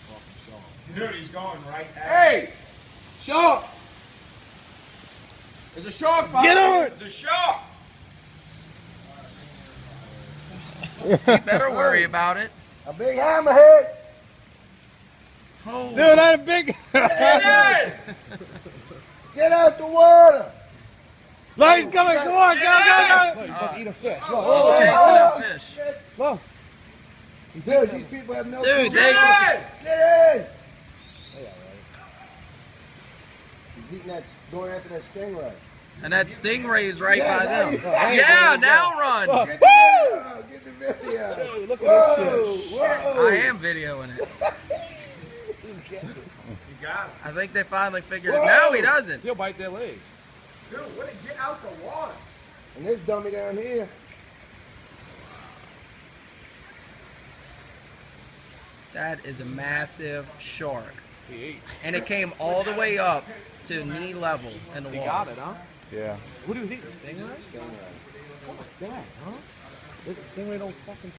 fucking shark. Dude, he's going right at Hey! Shark! There's a shark behind Get on! It's a shark! You better worry about it. A big hammerhead. Oh. Dude, that a big. Hey! Get out the water. Lights coming. Come on, go, Eat a fish. Oh, Chasing oh, a fish. shit. Look. Dude, these people have no Dude, clue. they- Get in. He's eating that, going after that stingray. And that stingray is right Yeah, by now them. you- Yeah, now run. Get the video. Get the video. Dude, look at Whoa, this shit. whoa. I am videoing it. You got it. I think they finally figured it. No, he doesn't. He'll bite their legs. Dude, what did get out the water? And this dummy down here. That is a massive shark. He ate. And it came all the way up to knee level in the He water. got it, huh? Yeah. What do you eat? Stingray? Stingray. Oh my god, huh? This stingray don't fucking